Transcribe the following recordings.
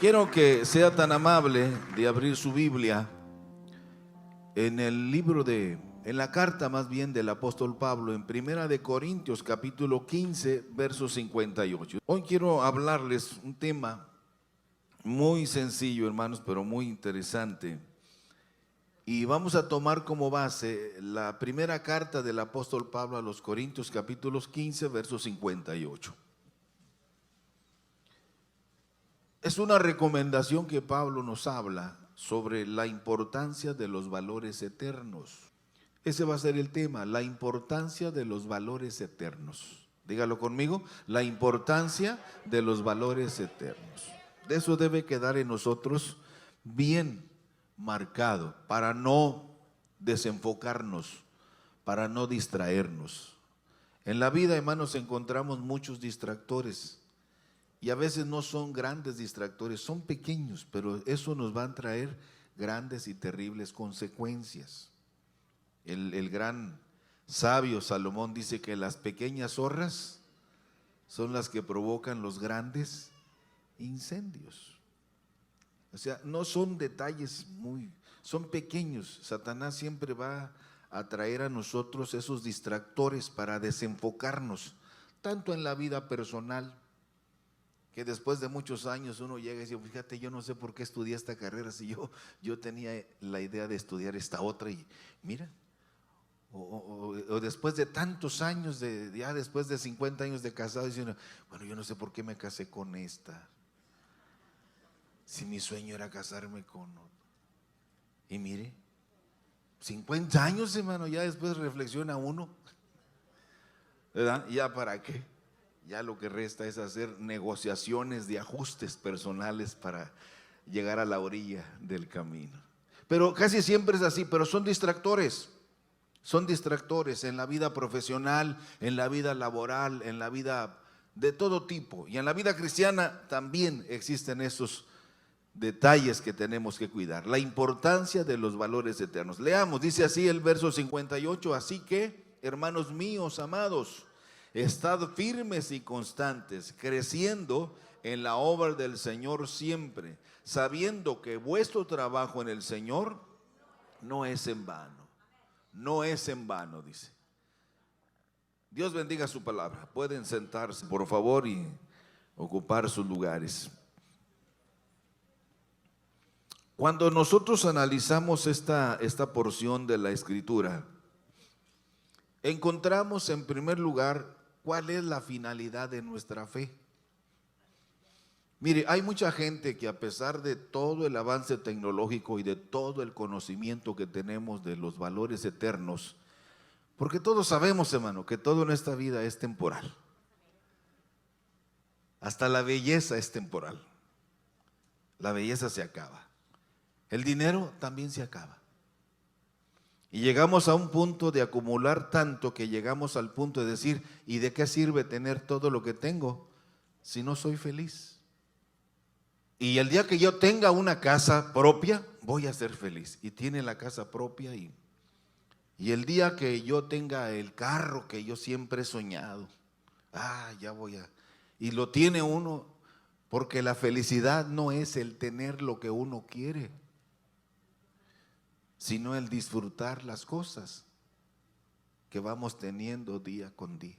Quiero que sea tan amable de abrir su Biblia en en la carta más bien del apóstol Pablo, en Primera de Corintios, capítulo 15, verso 58. Hoy quiero hablarles un tema muy sencillo, hermanos, pero muy interesante. Y vamos a tomar como base la primera carta del apóstol Pablo a los Corintios, capítulos 15, verso 58. Es una recomendación que Pablo nos habla sobre la importancia de los valores eternos. Ese va a ser el tema, la importancia de los valores eternos. Dígalo conmigo, la importancia de los valores eternos. De eso debe quedar en nosotros bien marcado para no desenfocarnos, para no distraernos. En la vida, hermanos, encontramos muchos distractores. Y a veces no son grandes distractores, son pequeños, pero eso nos va a traer grandes y terribles consecuencias. El gran sabio Salomón dice que las pequeñas zorras son las que provocan los grandes incendios. O sea, no son detalles son pequeños. Satanás siempre va a traer a nosotros esos distractores para desenfocarnos, tanto en la vida personal, que después de muchos años uno llega y dice, fíjate, yo no sé por qué estudié esta carrera, si yo tenía la idea de estudiar esta otra y mira, o después de tantos años, ya después de 50 años de casado, dice uno, bueno, yo no sé por qué me casé con esta, si mi sueño era casarme con otra. Y mire, 50 años, hermano, ya después reflexiona uno, ¿verdad? ¿Ya para qué? Ya lo que resta es hacer negociaciones de ajustes personales para llegar a la orilla del camino. Pero casi siempre es así, pero son distractores en la vida profesional, en la vida laboral, en la vida de todo tipo. Y en la vida cristiana también existen esos detalles que tenemos que cuidar. La importancia de los valores eternos. Leamos, dice así el verso 58, así que, hermanos míos amados, estad firmes y constantes, creciendo en la obra del Señor siempre, sabiendo que vuestro trabajo en el Señor no es en vano. No es en vano, dice. Dios bendiga su palabra. Pueden sentarse, por favor, y ocupar sus lugares. Cuando nosotros analizamos esta porción de la Escritura, encontramos en primer lugar cuál es la finalidad de nuestra fe. Mire, hay mucha gente que a pesar de todo el avance tecnológico y de todo el conocimiento que tenemos de los valores eternos, porque todos sabemos, hermano, que todo en esta vida es temporal. Hasta la belleza es temporal. La belleza se acaba. El dinero también se acaba. Y llegamos a un punto de acumular tanto que llegamos al punto de decir, ¿y de qué sirve tener todo lo que tengo si no soy feliz? Y el día que yo tenga una casa propia, voy a ser feliz. Y tiene la casa propia y el día que yo tenga el carro que yo siempre he soñado, ya voy a... Y lo tiene uno, porque la felicidad no es el tener lo que uno quiere, sino el disfrutar las cosas que vamos teniendo día con día.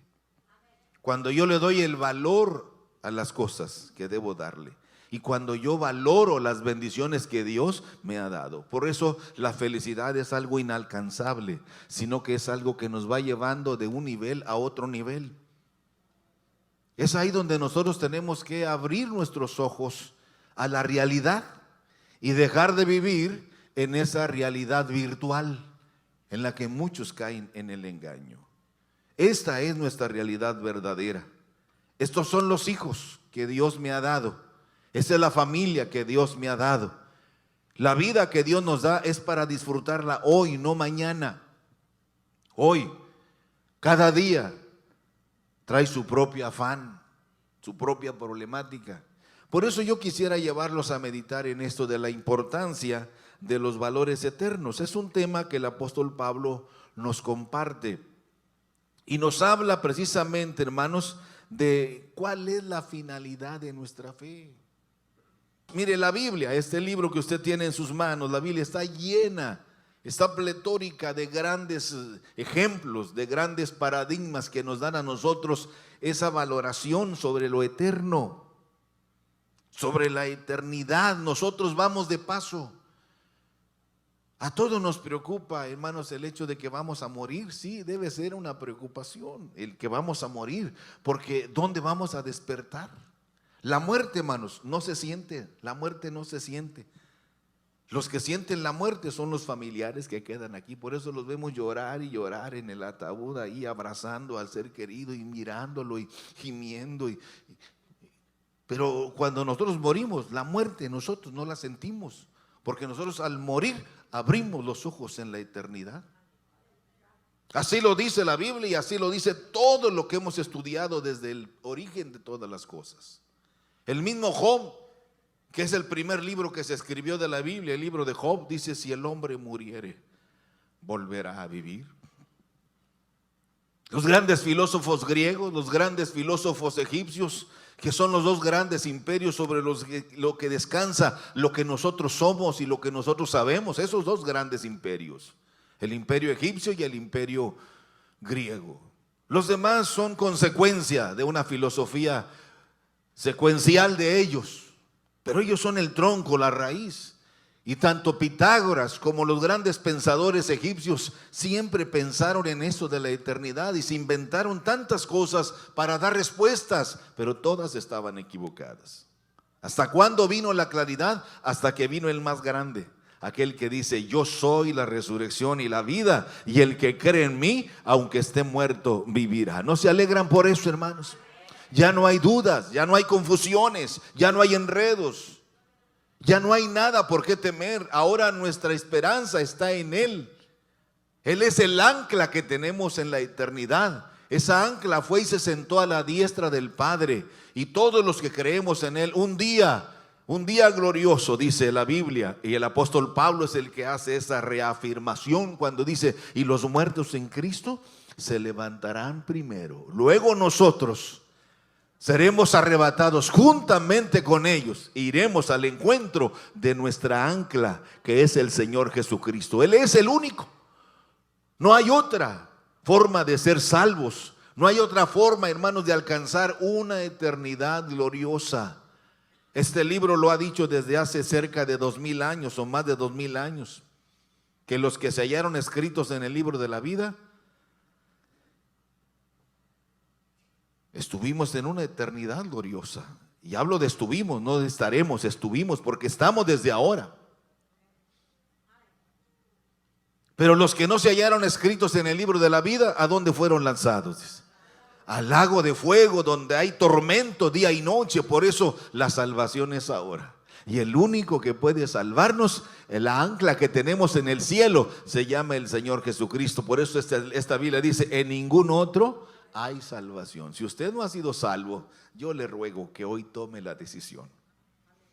Cuando yo le doy el valor a las cosas que debo darle y cuando yo valoro las bendiciones que Dios me ha dado. Por eso la felicidad es algo inalcanzable, sino que es algo que nos va llevando de un nivel a otro nivel. Es ahí donde nosotros tenemos que abrir nuestros ojos a la realidad y dejar de vivir en esa realidad virtual en la que muchos caen en el engaño. Esta es nuestra realidad verdadera. Estos son los hijos que Dios me ha dado. Esa es la familia que Dios me ha dado. La vida que Dios nos da es para disfrutarla hoy, no mañana. Hoy, cada día trae su propio afán, su propia problemática. Por eso yo quisiera llevarlos a meditar en esto de la importancia de los valores eternos. Es un tema que el apóstol Pablo nos comparte y nos habla precisamente, hermanos, de cuál es la finalidad de nuestra fe. Mire, la Biblia, este libro que usted tiene en sus manos, la Biblia está llena, está pletórica de grandes ejemplos, de grandes paradigmas que nos dan a nosotros esa valoración sobre lo eterno, sobre la eternidad. Nosotros vamos de paso. A todos nos preocupa, hermanos, el hecho de que vamos a morir. Sí, debe ser una preocupación el que vamos a morir, porque ¿dónde vamos a despertar? La muerte, hermanos, no se siente, la muerte no se siente. Los que sienten la muerte son los familiares que quedan aquí. Por eso los vemos llorar y llorar en el ataúd, ahí abrazando al ser querido y mirándolo y gimiendo. Pero cuando nosotros morimos, la muerte nosotros no la sentimos, porque nosotros al morir abrimos los ojos en la eternidad. Así lo dice la Biblia y así lo dice todo lo que hemos estudiado desde el origen de todas las cosas. El mismo Job, que es el primer libro que se escribió de la Biblia, el libro de Job, dice: si el hombre muriere, volverá a vivir. Los grandes filósofos griegos, los grandes filósofos egipcios, que son los dos grandes imperios sobre lo que descansa lo que nosotros somos y lo que nosotros sabemos, esos dos grandes imperios, el imperio egipcio y el imperio griego. Los demás son consecuencia de una filosofía secuencial de ellos, pero ellos son el tronco, la raíz. Y tanto Pitágoras como los grandes pensadores egipcios siempre pensaron en eso de la eternidad y se inventaron tantas cosas para dar respuestas, pero todas estaban equivocadas. ¿Hasta cuándo vino la claridad? Hasta que vino el más grande, aquel que dice: yo soy la resurrección y la vida, y el que cree en mí, aunque esté muerto, vivirá. ¿No se alegran por eso, hermanos? Ya no hay dudas, ya no hay confusiones, ya no hay enredos. Ya no hay nada por qué temer. Ahora nuestra esperanza está en Él. Él es el ancla que tenemos en la eternidad. Esa ancla fue y se sentó a la diestra del Padre. Y todos los que creemos en Él, un día glorioso, dice la Biblia. Y el apóstol Pablo es el que hace esa reafirmación cuando dice: y los muertos en Cristo se levantarán primero. Luego nosotros seremos arrebatados juntamente con ellos e iremos al encuentro de nuestra ancla, que es el Señor Jesucristo. Él es el único. No hay otra forma de ser salvos. No hay otra forma, hermanos, de alcanzar una eternidad gloriosa. Este libro lo ha dicho desde hace cerca de 2000 años o más de 2000 años, que los que se hallaron escritos en el libro de la vida estuvimos en una eternidad gloriosa. Y hablo de estuvimos, no de estaremos, estuvimos, porque estamos desde ahora. Pero los que no se hallaron escritos en el libro de la vida, ¿a dónde fueron lanzados? Al lago de fuego, donde hay tormento día y noche. Por eso la salvación es ahora. Y el único que puede salvarnos, la ancla que tenemos en el cielo, se llama el Señor Jesucristo. Por eso esta Biblia dice: en ningún otro hay salvación. Si usted no ha sido salvo, yo le ruego que hoy tome la decisión.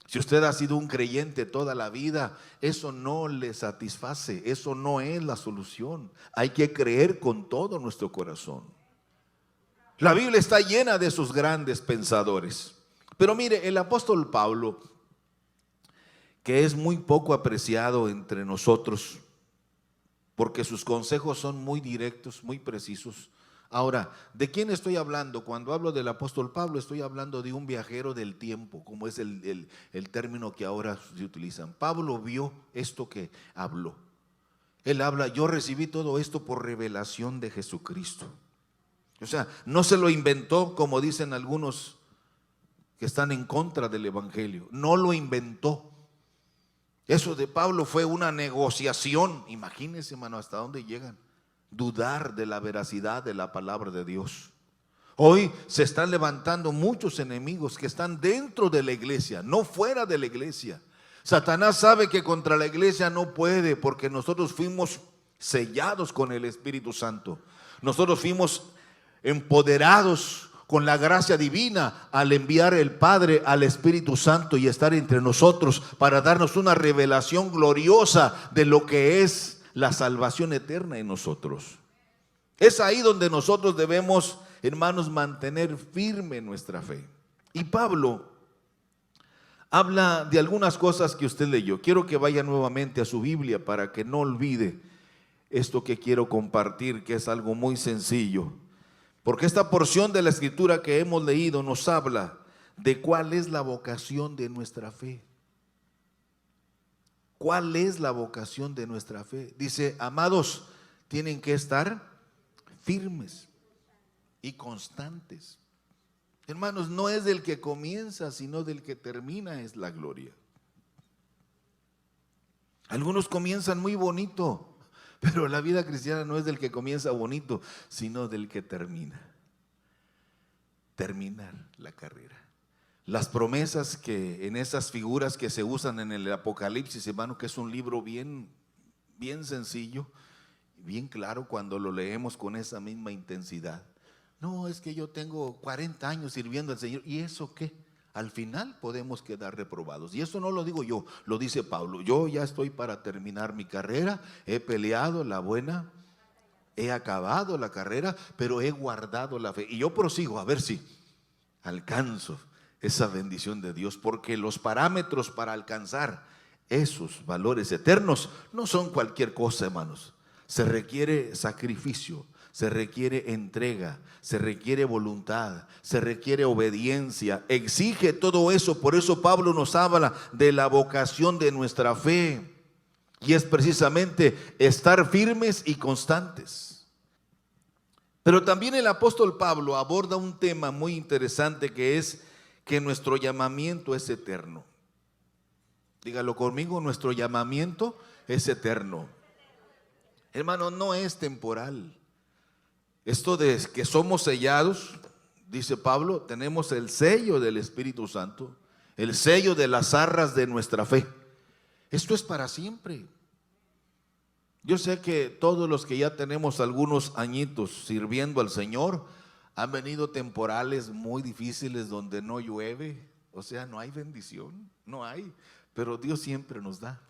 Si usted ha sido un creyente toda la vida, eso no le satisface, eso no es la solución. Hay que creer con todo nuestro corazón. La Biblia está llena de esos grandes pensadores. Pero mire, el apóstol Pablo, que es muy poco apreciado entre nosotros, porque sus consejos son muy directos, muy precisos. Ahora, ¿de quién estoy hablando? Cuando hablo del apóstol Pablo, estoy hablando de un viajero del tiempo, como es el término que ahora se utilizan. Pablo vio esto que habló. Él habla: yo recibí todo esto por revelación de Jesucristo. O sea, no se lo inventó, como dicen algunos que están en contra del evangelio. No lo inventó. Eso de Pablo fue una negociación. Imagínense, hermano, hasta dónde llegan. Dudar de la veracidad de la palabra de Dios. Hoy se están levantando muchos enemigos que están dentro de la iglesia, no fuera de la iglesia. Satanás sabe que contra la iglesia no puede, porque nosotros fuimos sellados con el Espíritu Santo. Nosotros fuimos empoderados con la gracia divina al enviar el Padre al Espíritu Santo y estar entre nosotros para darnos una revelación gloriosa de lo que es la salvación eterna en nosotros. Es ahí donde nosotros debemos, hermanos, mantener firme nuestra fe. Y Pablo habla de algunas cosas que usted leyó. Quiero que vaya nuevamente a su Biblia para que no olvide esto que quiero compartir, que es algo muy sencillo. Porque esta porción de la Escritura que hemos leído nos habla de cuál es la vocación de nuestra fe. ¿Cuál es la vocación de nuestra fe? Dice, amados, tienen que estar firmes y constantes. Hermanos, no es del que comienza, sino del que termina es la gloria. Algunos comienzan muy bonito, pero la vida cristiana no es del que comienza bonito, sino del que termina. Terminar la carrera. Las promesas que en esas figuras que se usan en el Apocalipsis, hermano, que es un libro bien sencillo, bien claro cuando lo leemos con esa misma intensidad. No, es que yo tengo 40 años sirviendo al Señor. ¿Y eso qué? Al final podemos quedar reprobados. Y eso no lo digo yo, lo dice Pablo. Yo ya estoy para terminar mi carrera, he peleado la buena, he acabado la carrera, pero he guardado la fe. Y yo prosigo a ver si alcanzo esa bendición de Dios, porque los parámetros para alcanzar esos valores eternos no son cualquier cosa, hermanos. Se requiere sacrificio, se requiere entrega, se requiere voluntad, se requiere obediencia, exige todo eso. Por eso Pablo nos habla de la vocación de nuestra fe, y es precisamente estar firmes y constantes. Pero también el apóstol Pablo aborda un tema muy interesante, que es que nuestro llamamiento es eterno. Dígalo conmigo, nuestro llamamiento es eterno. Hermano, no es temporal. Esto de que somos sellados, dice Pablo, tenemos el sello del Espíritu Santo, el sello de las arras de nuestra fe. Esto es para siempre. Yo sé que todos los que ya tenemos algunos añitos sirviendo al Señor, han venido temporales muy difíciles donde no llueve, o sea, no hay bendición, no hay, pero Dios siempre nos da.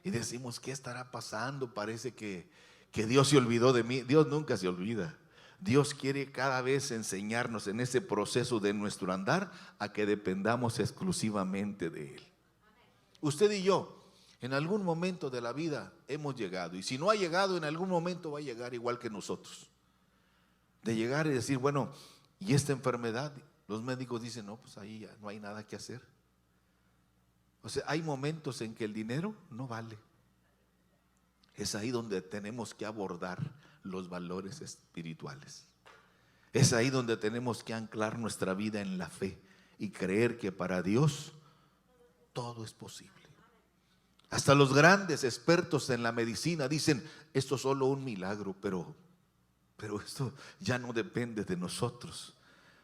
Y decimos, ¿qué estará pasando? Parece que Dios se olvidó de mí. Dios nunca se olvida. Dios quiere cada vez enseñarnos en ese proceso de nuestro andar a que dependamos exclusivamente de Él. Usted y yo, en algún momento de la vida hemos llegado, y si no ha llegado, en algún momento va a llegar igual que nosotros. De llegar y decir, bueno, ¿y esta enfermedad? Los médicos dicen, no, pues ahí ya no hay nada que hacer. O sea, hay momentos en que el dinero no vale. Es ahí donde tenemos que abordar los valores espirituales. Es ahí donde tenemos que anclar nuestra vida en la fe y creer que para Dios todo es posible. Hasta los grandes expertos en la medicina dicen, esto es solo un milagro, pero esto ya no depende de nosotros.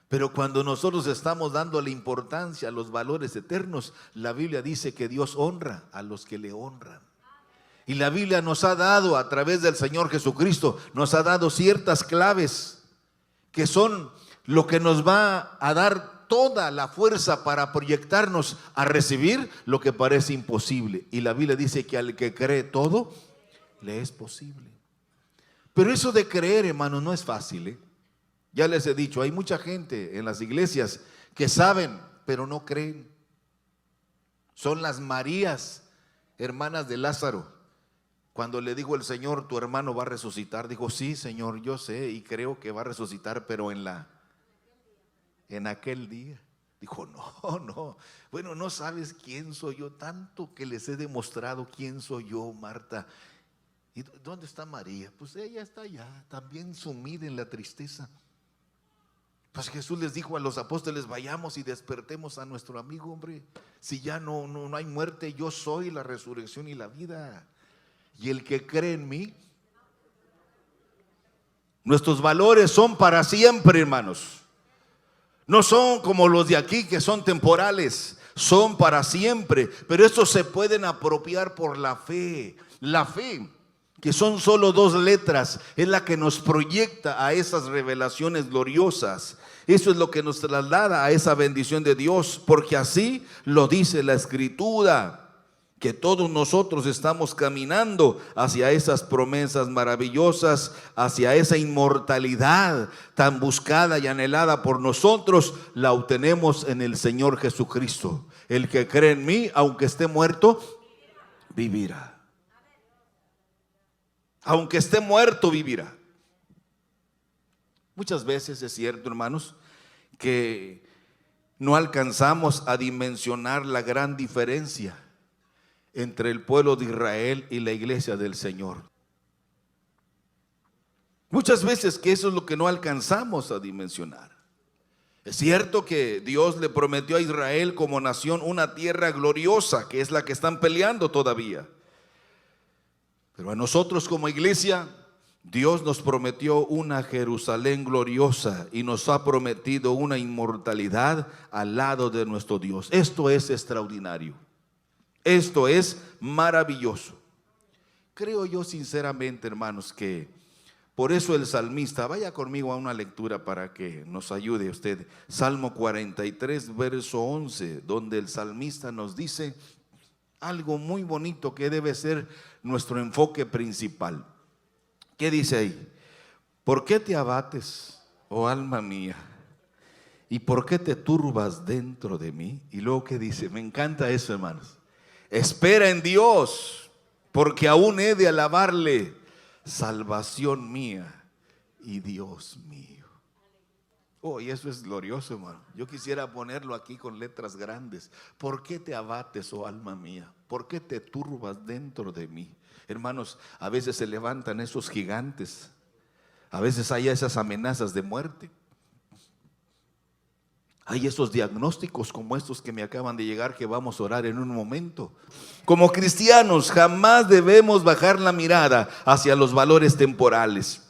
Pero cuando nosotros estamos dándole importancia a los valores eternos, la Biblia dice que Dios honra a los que le honran. Y la Biblia nos ha dado, a través del Señor Jesucristo, nos ha dado ciertas claves que son lo que nos va a dar toda la fuerza para proyectarnos a recibir lo que parece imposible. Y la Biblia dice que al que cree todo, le es posible. Pero eso de creer, hermano, no es fácil, ¿eh? Ya les he dicho, hay mucha gente en las iglesias que saben, pero no creen. Son las Marías, hermanas de Lázaro. Cuando le dijo el Señor, tu hermano va a resucitar, dijo, sí, Señor, yo sé y creo que va a resucitar, pero en aquel día. Dijo, no, bueno, no sabes quién soy yo, tanto que les he demostrado quién soy yo, Marta. ¿Y dónde está María? Pues ella está allá, también sumida en la tristeza. Pues Jesús les dijo a los apóstoles, vayamos y despertemos a nuestro amigo, hombre. Si ya no hay muerte, yo soy la resurrección y la vida. Y el que cree en mí, nuestros valores son para siempre, hermanos. No son como los de aquí que son temporales, son para siempre. Pero estos se pueden apropiar por la fe. La fe, que son solo 2 letras, es la que nos proyecta a esas revelaciones gloriosas. Eso es lo que nos traslada a esa bendición de Dios, porque así lo dice la Escritura. que todos nosotros estamos caminando hacia esas promesas maravillosas, hacia esa inmortalidad tan buscada y anhelada por nosotros, la obtenemos en el Señor Jesucristo. El que cree en mí, aunque esté muerto, vivirá. Aunque esté muerto, vivirá. Muchas veces es cierto, hermanos, que no alcanzamos a dimensionar la gran diferencia entre el pueblo de Israel y la iglesia del Señor. Muchas veces que eso es lo que no alcanzamos a dimensionar. Es cierto que Dios le prometió a Israel como nación una tierra gloriosa, que es la que están peleando todavía. Pero a nosotros como iglesia, Dios nos prometió una Jerusalén gloriosa y nos ha prometido una inmortalidad al lado de nuestro Dios. Esto es extraordinario. Esto es maravilloso. Creo yo sinceramente, hermanos, que por eso el salmista, vaya conmigo a una lectura para que nos ayude usted. Salmo 43, verso 11, donde el salmista nos dice algo muy bonito que debe ser nuestro enfoque principal. ¿Qué dice ahí? ¿Por qué te abates, oh alma mía? ¿Y por qué te turbas dentro de mí? Y luego, ¿qué dice? Me encanta eso, hermanos. Espera en Dios, porque aún he de alabarle, salvación mía y Dios mío. Oh, y eso es glorioso, hermano. Yo quisiera ponerlo aquí con letras grandes. ¿Por qué te abates, oh alma mía? ¿Por qué te turbas dentro de mí? Hermanos, a veces se levantan esos gigantes, a veces hay esas amenazas de muerte. Hay esos diagnósticos como estos que me acaban de llegar, que vamos a orar en un momento. Como cristianos jamás debemos bajar la mirada hacia los valores temporales,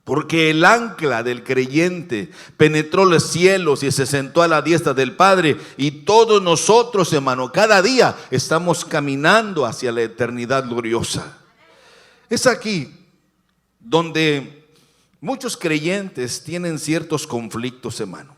porque el ancla del creyente penetró los cielos y se sentó a la diestra del Padre. Y todos nosotros, hermano, cada día estamos caminando hacia la eternidad gloriosa. Es aquí donde muchos creyentes tienen ciertos conflictos, hermano.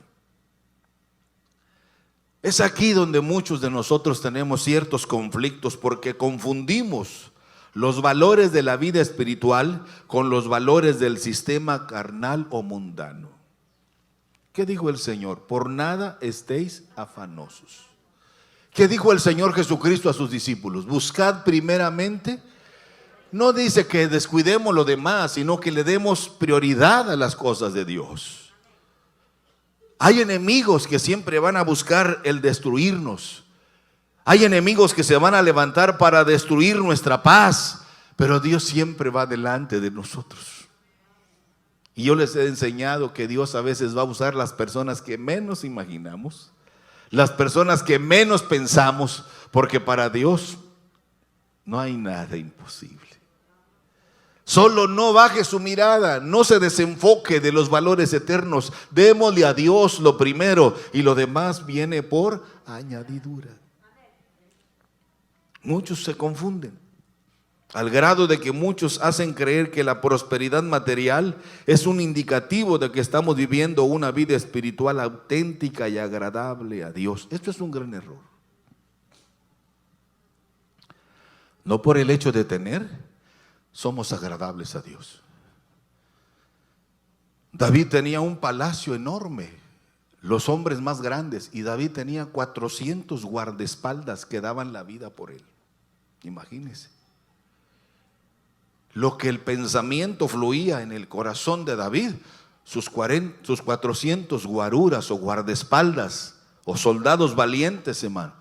Es aquí donde muchos de nosotros tenemos ciertos conflictos, porque confundimos los valores de la vida espiritual con los valores del sistema carnal o mundano. ¿Qué dijo el Señor? Por nada estéis afanosos. ¿Qué dijo el Señor Jesucristo a sus discípulos? Buscad primeramente. No dice que descuidemos lo demás, sino que le demos prioridad a las cosas de Dios. Hay enemigos que siempre van a buscar el destruirnos. Hay enemigos que se van a levantar para destruir nuestra paz, pero Dios siempre va delante de nosotros. Y yo les he enseñado que Dios a veces va a usar las personas que menos imaginamos, las personas que menos pensamos, porque para Dios no hay nada imposible. Solo no baje su mirada, no se desenfoque de los valores eternos. Démosle a Dios lo primero y lo demás viene por añadidura. Muchos se confunden, al grado de que muchos hacen creer que la prosperidad material es un indicativo de que estamos viviendo una vida espiritual auténtica y agradable a Dios. Esto es un gran error. No por el hecho de tener somos agradables a Dios. David tenía un palacio enorme, los hombres más grandes, y David tenía 400 guardaespaldas que daban la vida por él. Imagínense lo que el pensamiento fluía en el corazón de David. Sus 400 guaruras o guardaespaldas o soldados valientes, hermano,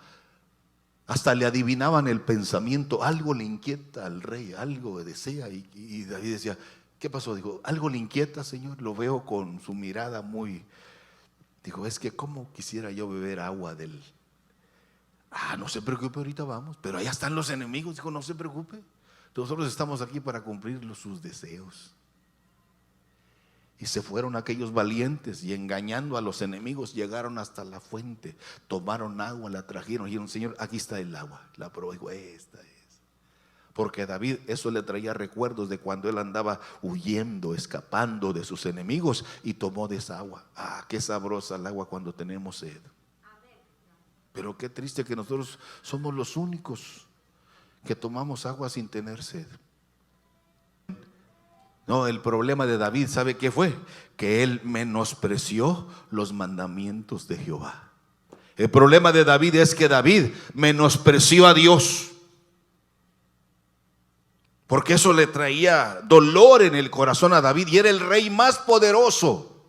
hasta le adivinaban el pensamiento. Algo le inquieta al rey, algo desea. Y David decía, ¿qué pasó? Dijo, algo le inquieta, Señor. Lo veo con su mirada muy... Dijo, es que cómo quisiera yo beber agua del... no se preocupe, ahorita vamos. Pero allá están los enemigos. Dijo, no se preocupe. Nosotros estamos aquí para cumplir sus deseos. Y se fueron aquellos valientes y, engañando a los enemigos, llegaron hasta la fuente, tomaron agua, la trajeron y dijeron, Señor, aquí está el agua. La probó y dijo, esta es. Porque a David eso le traía recuerdos de cuando él andaba huyendo, escapando de sus enemigos, y tomó de esa agua. Qué sabrosa el agua cuando tenemos sed. Pero qué triste que nosotros somos los únicos que tomamos agua sin tener sed. No, el problema de David, ¿sabe qué fue? Que él menospreció los mandamientos de Jehová. El problema de David es que David menospreció a Dios, porque eso le traía dolor en el corazón a David, y era el rey más poderoso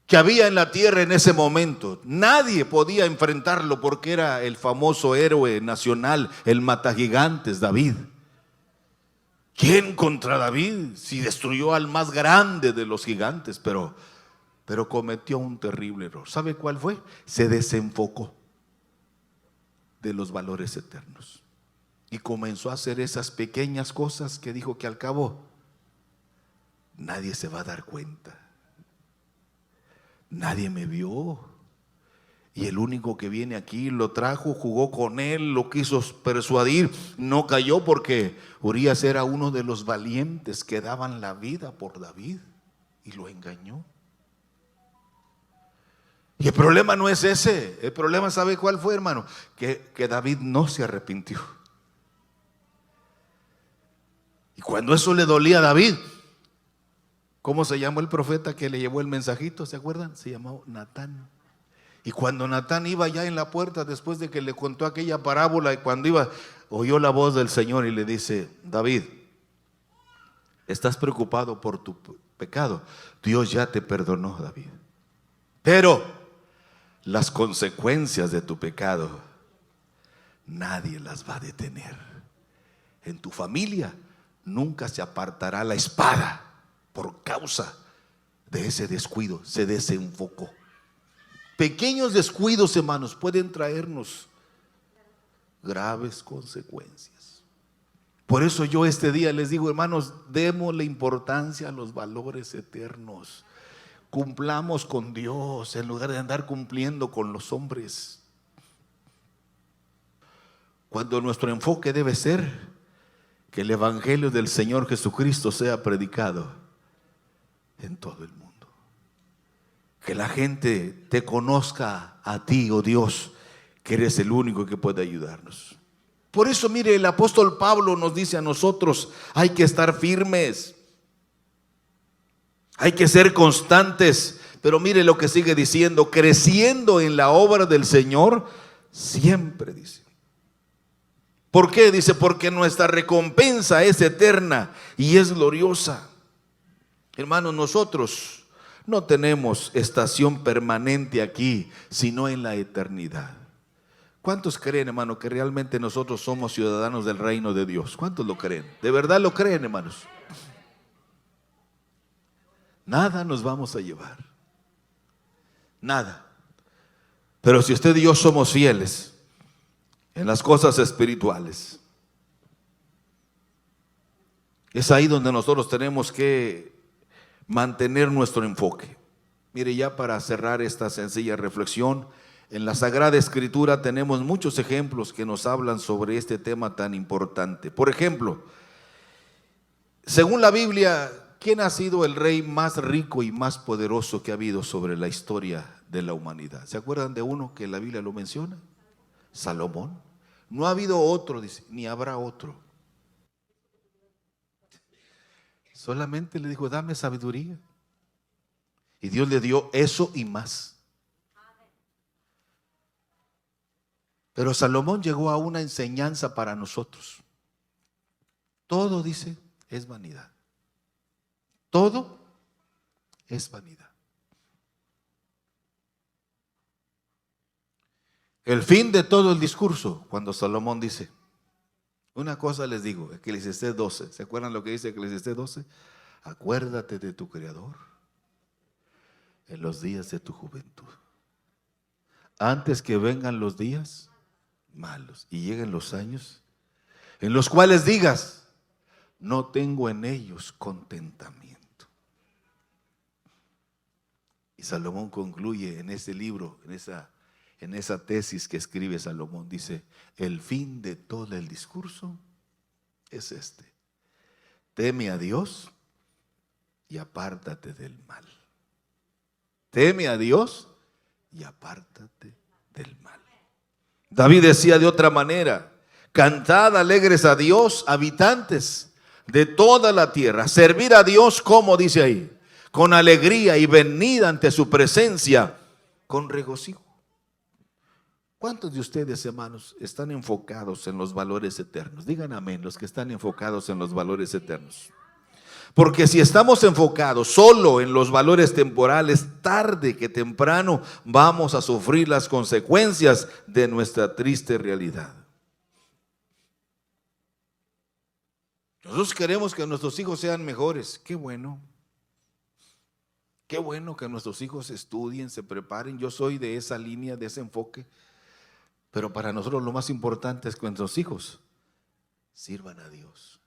que había en la tierra en ese momento. Nadie podía enfrentarlo porque era el famoso héroe nacional, el matagigantes, David. ¿Quién contra David? Si destruyó al más grande de los gigantes, pero cometió un terrible error. ¿Sabe cuál fue? Se desenfocó de los valores eternos y comenzó a hacer esas pequeñas cosas que dijo que al cabo nadie se va a dar cuenta. Nadie me vio. Y el único que viene aquí lo trajo, jugó con él, lo quiso persuadir, no cayó porque Urías era uno de los valientes que daban la vida por David y lo engañó. Y el problema no es ese, el problema, ¿sabe cuál fue, hermano? Que David no se arrepintió. Y cuando eso le dolía a David, ¿cómo se llamó el profeta que le llevó el mensajito? ¿Se acuerdan? Se llamó Natán. Y cuando Natán iba ya en la puerta, después de que le contó aquella parábola, y cuando iba, oyó la voz del Señor y le dice: David, estás preocupado por tu pecado. Dios ya te perdonó, David. Pero las consecuencias de tu pecado, nadie las va a detener. En tu familia nunca se apartará la espada por causa de ese descuido. Se desenfocó. Pequeños descuidos, hermanos, pueden traernos graves consecuencias. Por eso yo este día les digo, hermanos, démosle importancia a los valores eternos. Cumplamos con Dios en lugar de andar cumpliendo con los hombres. Cuando nuestro enfoque debe ser que el evangelio del Señor Jesucristo sea predicado en todo el mundo. Que la gente te conozca a ti, oh Dios, que eres el único que puede ayudarnos. Por eso, mire, el apóstol Pablo nos dice a nosotros: hay que estar firmes, hay que ser constantes. Pero mire lo que sigue diciendo: creciendo en la obra del Señor siempre, dice. ¿Por qué? Dice: porque nuestra recompensa es eterna y es gloriosa. Hermanos, nosotros no tenemos estación permanente aquí, sino en la eternidad. ¿Cuántos creen, hermano, que realmente nosotros somos ciudadanos del reino de Dios? ¿Cuántos lo creen? ¿De verdad lo creen, hermanos? Nada nos vamos a llevar. Nada. Pero si usted y yo somos fieles en las cosas espirituales, es ahí donde nosotros tenemos que mantener nuestro enfoque. Mire, ya para cerrar esta sencilla reflexión, en la Sagrada Escritura tenemos muchos ejemplos que nos hablan sobre este tema tan importante. Por ejemplo, según la Biblia, ¿quién ha sido el rey más rico y más poderoso que ha habido sobre la historia de la humanidad? ¿Se acuerdan de uno que la Biblia lo menciona? Salomón. No ha habido otro, dice, ni habrá otro. Solamente le dijo: dame sabiduría. Y Dios le dio eso y más. Pero Salomón llegó a una enseñanza para nosotros. Todo, dice, es vanidad. Todo es vanidad. El fin de todo el discurso, cuando Salomón dice: una cosa les digo, Eclesiastés 12, ¿se acuerdan lo que dice Eclesiastés 12? Acuérdate de tu Creador en los días de tu juventud, antes que vengan los días malos y lleguen los años en los cuales digas: no tengo en ellos contentamiento. Y Salomón concluye en ese libro, en esa tesis que escribe Salomón, dice: el fin de todo el discurso es este: teme a Dios y apártate del mal. Teme a Dios y apártate del mal. David decía de otra manera: cantad alegres a Dios, habitantes de toda la tierra. Servir a Dios, como dice ahí, con alegría, y venid ante su presencia con regocijo. ¿Cuántos de ustedes, hermanos, están enfocados en los valores eternos? Digan amén, los que están enfocados en los valores eternos. Porque si estamos enfocados solo en los valores temporales, tarde que temprano vamos a sufrir las consecuencias de nuestra triste realidad. Nosotros queremos que nuestros hijos sean mejores. Qué bueno. Qué bueno que nuestros hijos estudien, se preparen. Yo soy de esa línea, de ese enfoque. Pero para nosotros lo más importante es que nuestros hijos sirvan a Dios.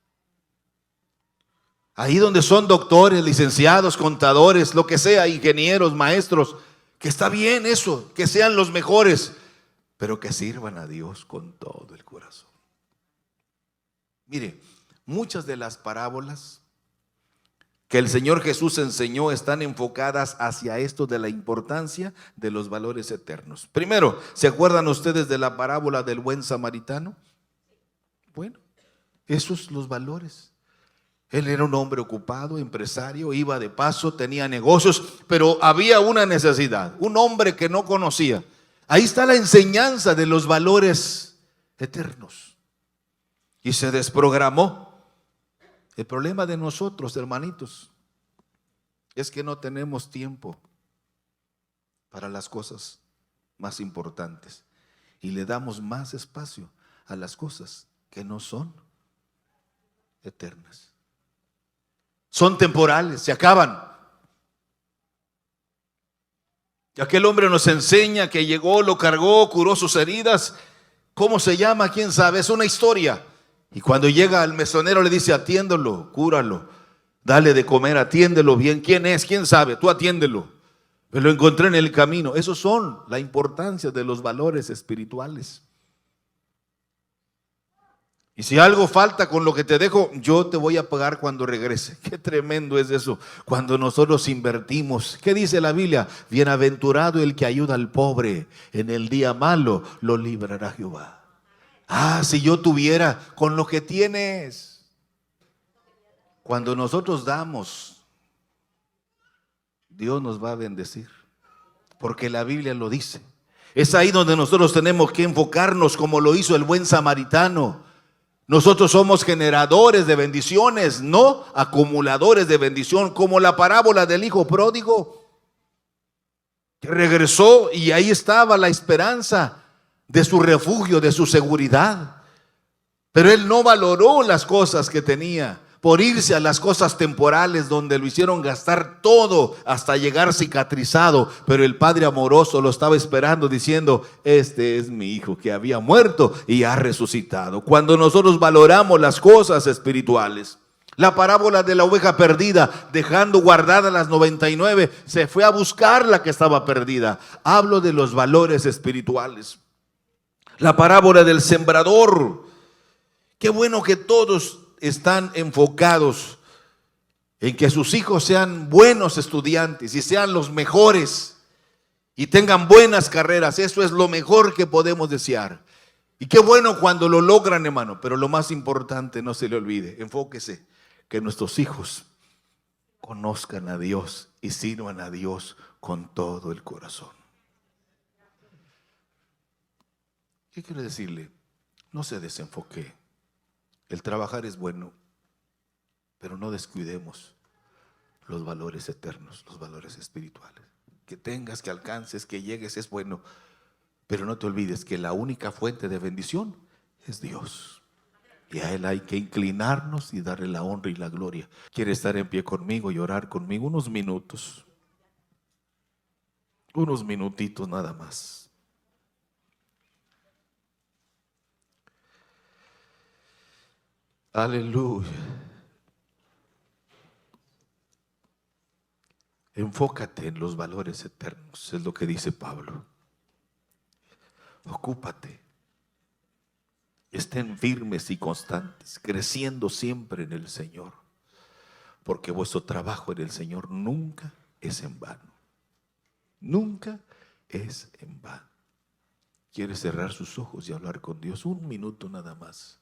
Ahí donde son doctores, licenciados, contadores, lo que sea, ingenieros, maestros, que está bien eso, que sean los mejores, pero que sirvan a Dios con todo el corazón. Mire, muchas de las parábolas que el Señor Jesús enseñó están enfocadas hacia esto de la importancia de los valores eternos. Primero, ¿se acuerdan ustedes de la parábola del buen samaritano? Bueno, esos los valores. Él era un hombre ocupado, empresario, iba de paso, tenía negocios, pero había una necesidad, un hombre que no conocía. Ahí está la enseñanza de los valores eternos. Y se desprogramó. El problema de nosotros, hermanitos, es que no tenemos tiempo para las cosas más importantes y le damos más espacio a las cosas que no son eternas. Son temporales, se acaban. Y aquel hombre nos enseña que llegó, lo cargó, curó sus heridas. ¿Cómo se llama? ¿Quién sabe? Es una historia. Y cuando llega al mesonero le dice: atiéndelo, cúralo, dale de comer, atiéndelo bien. ¿Quién es? ¿Quién sabe? Tú atiéndelo. Me lo encontré en el camino. Esos son la importancia de los valores espirituales. Y si algo falta con lo que te dejo, yo te voy a pagar cuando regrese. Qué tremendo es eso, cuando nosotros invertimos. ¿Qué dice la Biblia? Bienaventurado el que ayuda al pobre, en el día malo lo librará Jehová. Ah, si yo tuviera con lo que tienes. Cuando nosotros damos, Dios nos va a bendecir, porque la Biblia lo dice. Es ahí donde nosotros tenemos que enfocarnos, como lo hizo el buen samaritano. Nosotros somos generadores de bendiciones, no acumuladores de bendición, como la parábola del hijo pródigo, que regresó y ahí estaba la esperanza de su refugio, de su seguridad. Pero él no valoró las cosas que tenía por irse a las cosas temporales, donde lo hicieron gastar todo hasta llegar cicatrizado. Pero el Padre amoroso lo estaba esperando diciendo: este es mi hijo que había muerto y ha resucitado. Cuando nosotros valoramos las cosas espirituales, la parábola de la oveja perdida, dejando guardadas las 99, se fue a buscar la que estaba perdida. Hablo de los valores espirituales. La parábola del sembrador. Qué bueno que todos están enfocados en que sus hijos sean buenos estudiantes y sean los mejores y tengan buenas carreras. Eso es lo mejor que podemos desear. Y qué bueno cuando lo logran, hermano. Pero lo más importante, no se le olvide, enfóquese, que nuestros hijos conozcan a Dios y sirvan a Dios con todo el corazón. ¿Qué quiero decirle? No se desenfoque. El trabajar es bueno, pero no descuidemos los valores eternos, los valores espirituales. Que tengas, que alcances, que llegues es bueno, pero no te olvides que la única fuente de bendición es Dios. Y a Él hay que inclinarnos y darle la honra y la gloria. ¿Quiere estar en pie conmigo y orar conmigo unos minutos? Unos minutitos nada más. Aleluya. Enfócate en los valores eternos, es lo que dice Pablo. Ocúpate. Estén firmes y constantes, creciendo siempre en el Señor, porque vuestro trabajo en el Señor nunca es en vano. Nunca es en vano. quiere cerrar sus ojos y hablar con Dios, un minuto nada más.